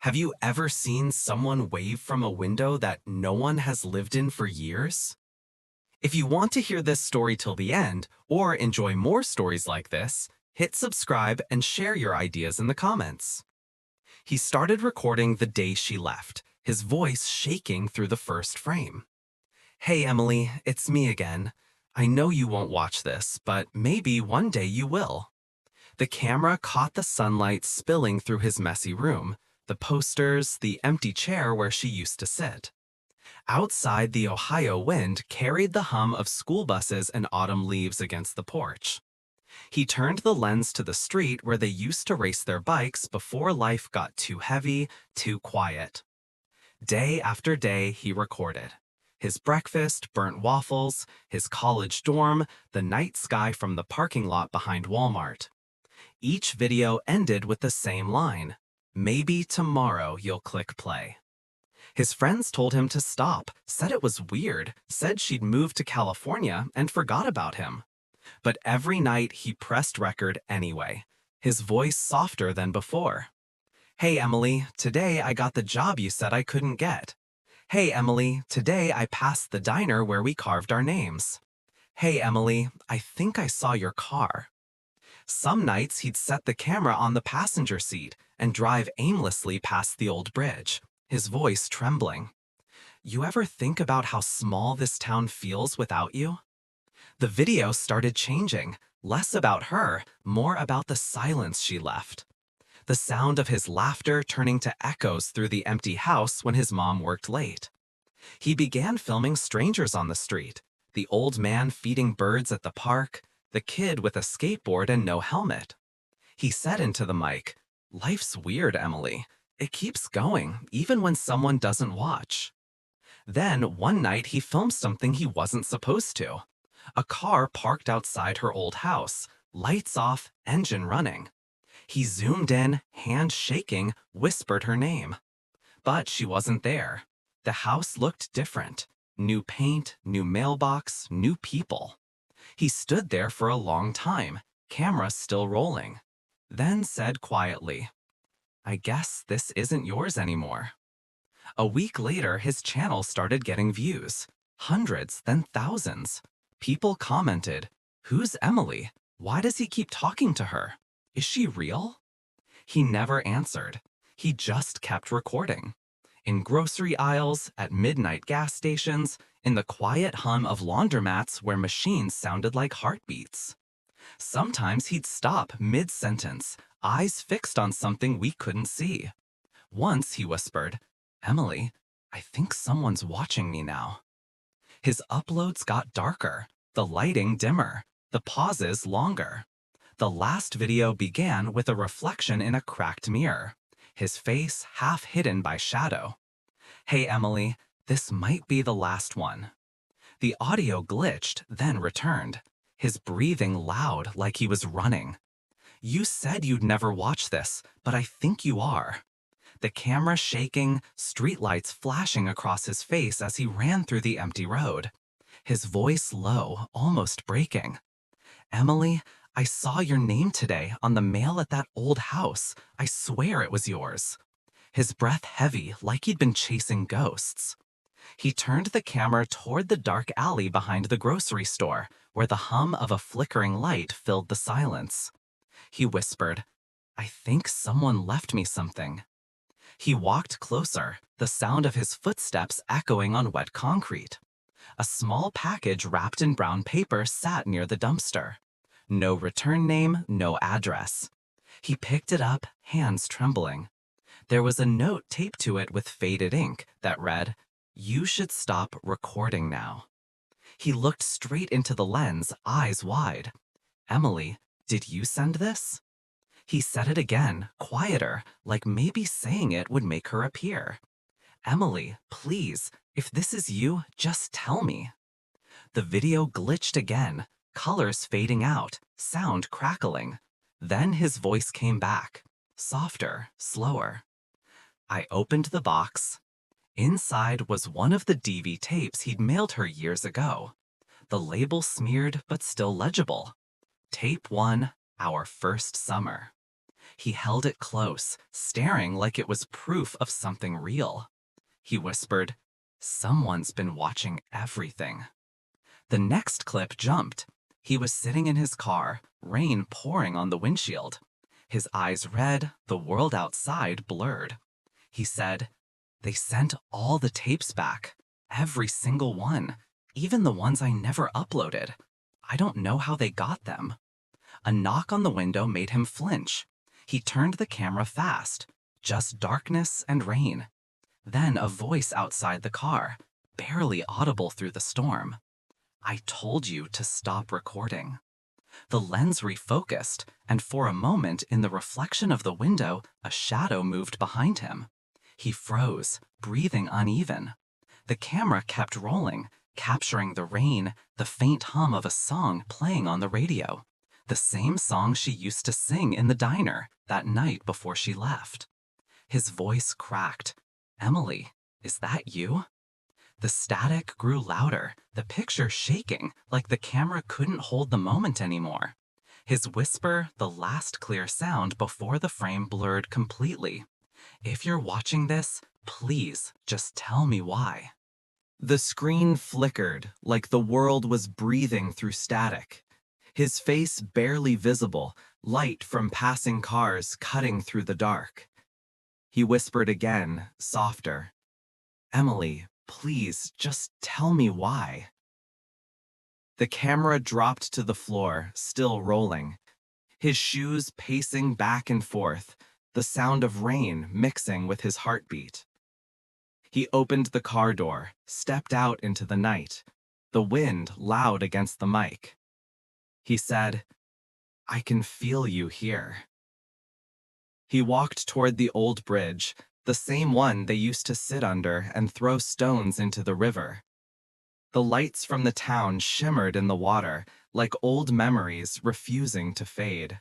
Have you ever seen someone wave from a window that no one has lived in for years? If you want to hear this story till the end, or enjoy more stories like this, hit subscribe and share your ideas in the comments. He started recording the day she left, his voice shaking through the first frame. "Hey Emily, it's me again. I know you won't watch this, but maybe one day you will." The camera caught the sunlight spilling through his messy room, the posters, the empty chair where she used to sit. Outside, the Ohio wind carried the hum of school buses and autumn leaves against the porch. He turned the lens to the street where they used to race their bikes before life got too heavy, too quiet. Day after day, he recorded. His breakfast, burnt waffles, his college dorm, the night sky from the parking lot behind Walmart. Each video ended with the same line: "Maybe tomorrow you'll click play." His friends told him to stop, said it was weird, said she'd moved to California and forgot about him. But every night he pressed record anyway, his voice softer than before. "Hey Emily, today I got the job you said I couldn't get. Hey Emily, today I passed the diner where we carved our names. Hey Emily, I think I saw your car." Some nights he'd set the camera on the passenger seat and drive aimlessly past the old bridge, his voice trembling. "You ever think about how small this town feels without you?" The video started changing, less about her, more about the silence she left. The sound of his laughter turning to echoes through the empty house when his mom worked late. He began filming strangers on the street, the old man feeding birds at the park, the kid with a skateboard and no helmet. He said into the mic, "Life's weird, Emily. It keeps going, even when someone doesn't watch." Then, one night, he filmed something he wasn't supposed to. A car parked outside her old house, lights off, engine running. He zoomed in, hand shaking, whispered her name. But she wasn't there. The house looked different. New paint, new mailbox, new people. He stood there for a long time, camera still rolling. Then said quietly, "I guess this isn't yours anymore." A week later, his channel started getting views. Hundreds, then thousands. People commented, "Who's Emily? Why does he keep talking to her? Is she real?" He never answered. He just kept recording. In grocery aisles, at midnight gas stations, in the quiet hum of laundromats where machines sounded like heartbeats. Sometimes he'd stop mid-sentence, eyes fixed on something we couldn't see. Once he whispered, "Emily, I think someone's watching me now." His uploads got darker, the lighting dimmer, the pauses longer. The last video began with a reflection in a cracked mirror, his face half hidden by shadow. "Hey Emily, this might be the last one." The audio glitched, then returned, his breathing loud like he was running. "You said you'd never watch this, but I think you are." The camera shaking, streetlights flashing across his face as he ran through the empty road. His voice low, almost breaking. "Emily, I saw your name today on the mail at that old house. I swear it was yours." His breath heavy, like he'd been chasing ghosts. He turned the camera toward the dark alley behind the grocery store, where the hum of a flickering light filled the silence. He whispered, "I think someone left me something." He walked closer, the sound of his footsteps echoing on wet concrete. A small package wrapped in brown paper sat near the dumpster. No return name, no address. He picked it up, hands trembling. There was a note taped to it with faded ink that read, "You should stop recording now." He looked straight into the lens, eyes wide. "Emily, did you send this?" He said it again, quieter, like maybe saying it would make her appear. "Emily, please, if this is you, just tell me." The video glitched again, colors fading out, sound crackling. Then his voice came back, softer, slower. I opened the box. Inside was one of the DV tapes he'd mailed her years ago. The label smeared but still legible. Tape 1, Our First Summer. He held it close, staring like it was proof of something real. He whispered, "Someone's been watching everything." The next clip jumped. He was sitting in his car, rain pouring on the windshield. His eyes red, the world outside blurred. He said, "They sent all the tapes back. Every single one. Even the ones I never uploaded. I don't know how they got them." A knock on the window made him flinch. He turned the camera fast. Just darkness and rain. Then a voice outside the car, barely audible through the storm. "I told you to stop recording." The lens refocused, and for a moment in the reflection of the window, a shadow moved behind him. He froze, breathing uneven. The camera kept rolling, capturing the rain, the faint hum of a song playing on the radio. The same song she used to sing in the diner that night before she left. His voice cracked. "Emily, is that you?" The static grew louder, the picture shaking, like the camera couldn't hold the moment anymore. His whisper, the last clear sound before the frame blurred completely. "If you're watching this, please just tell me why." The screen flickered, like the world was breathing through static. His face barely visible, light from passing cars cutting through the dark. He whispered again, softer, "Emily, please, just tell me why." The camera dropped to the floor, still rolling. His shoes pacing back and forth, the sound of rain mixing with his heartbeat. He opened the car door, stepped out into the night, the wind loud against the mic. He said, "I can feel you here." He walked toward the old bridge, the same one they used to sit under and throw stones into the river. The lights from the town shimmered in the water, like old memories refusing to fade.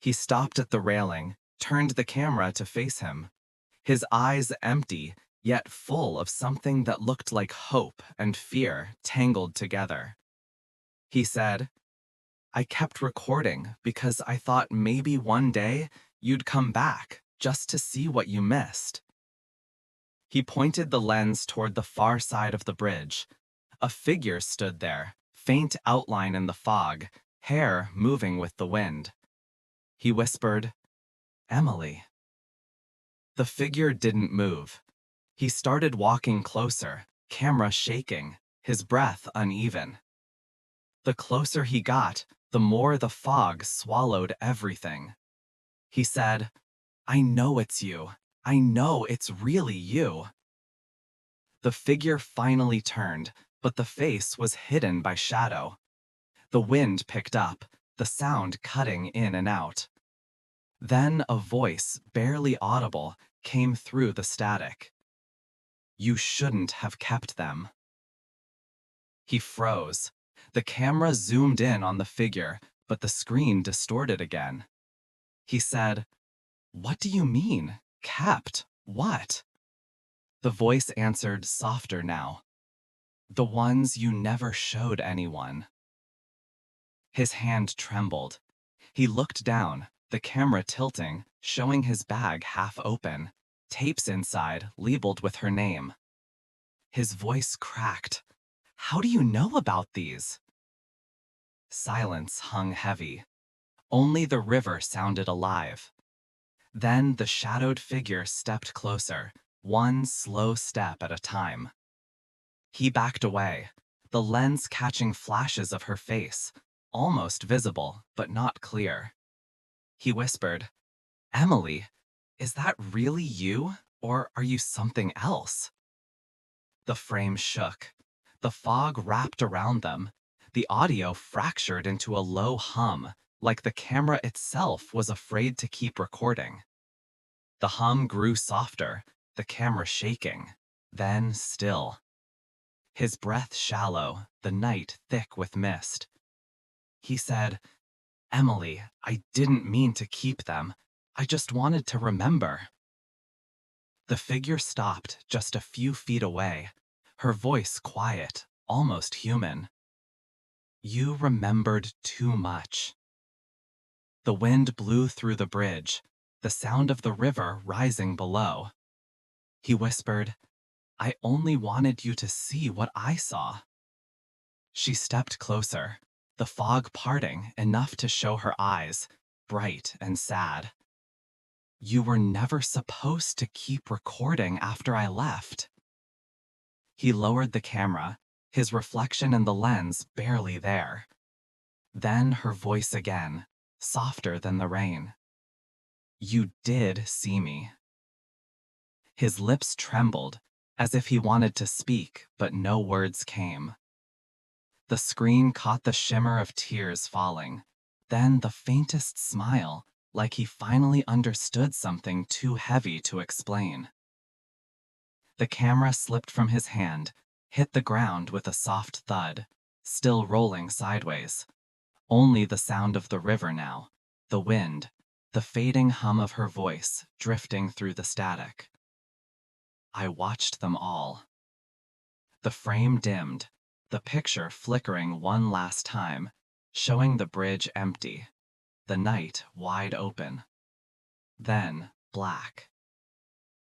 He stopped at the railing, turned the camera to face him. His eyes empty, yet full of something that looked like hope and fear tangled together. He said, "I kept recording because I thought maybe one day you'd come back just to see what you missed." He pointed the lens toward the far side of the bridge. A figure stood there, faint outline in the fog, hair moving with the wind. He whispered, "Emily." The figure didn't move. He started walking closer, camera shaking, his breath uneven. The closer he got, the more the fog swallowed everything. He said, "I know it's you. I know it's really you." The figure finally turned, but the face was hidden by shadow. The wind picked up, the sound cutting in and out. Then a voice, barely audible, came through the static. "You shouldn't have kept them." He froze. The camera zoomed in on the figure, but the screen distorted again. He said, "What do you mean? Kept? What?" The voice answered softer now. "The ones you never showed anyone." His hand trembled. He looked down, the camera tilting, showing his bag half open, tapes inside labeled with her name. His voice cracked. "How do you know about these?" Silence hung heavy. Only the river sounded alive. Then the shadowed figure stepped closer, one slow step at a time. He backed away, the lens catching flashes of her face, almost visible but not clear. He whispered, "Emily, is that really you, or are you something else?" The frame shook. The fog wrapped around them. The audio fractured into a low hum, like the camera itself was afraid to keep recording. The hum grew softer, the camera shaking, then still. His breath shallow, the night thick with mist. He said, "Emily, I didn't mean to keep them. I just wanted to remember." The figure stopped just a few feet away, her voice quiet, almost human. "You remembered too much." The wind blew through the bridge, the sound of the river rising below. He whispered, "I only wanted you to see what I saw." She stepped closer, the fog parting enough to show her eyes, bright and sad. "You were never supposed to keep recording after I left." He lowered the camera, his reflection in the lens barely there. Then her voice again, softer than the rain. "You did see me." His lips trembled, as if he wanted to speak, but no words came. The screen caught the shimmer of tears falling, then the faintest smile, like he finally understood something too heavy to explain. The camera slipped from his hand, hit the ground with a soft thud, still rolling sideways. Only the sound of the river now, the wind, the fading hum of her voice drifting through the static. I watched them all. The frame dimmed, the picture flickering one last time, showing the bridge empty, the night wide open. Then black.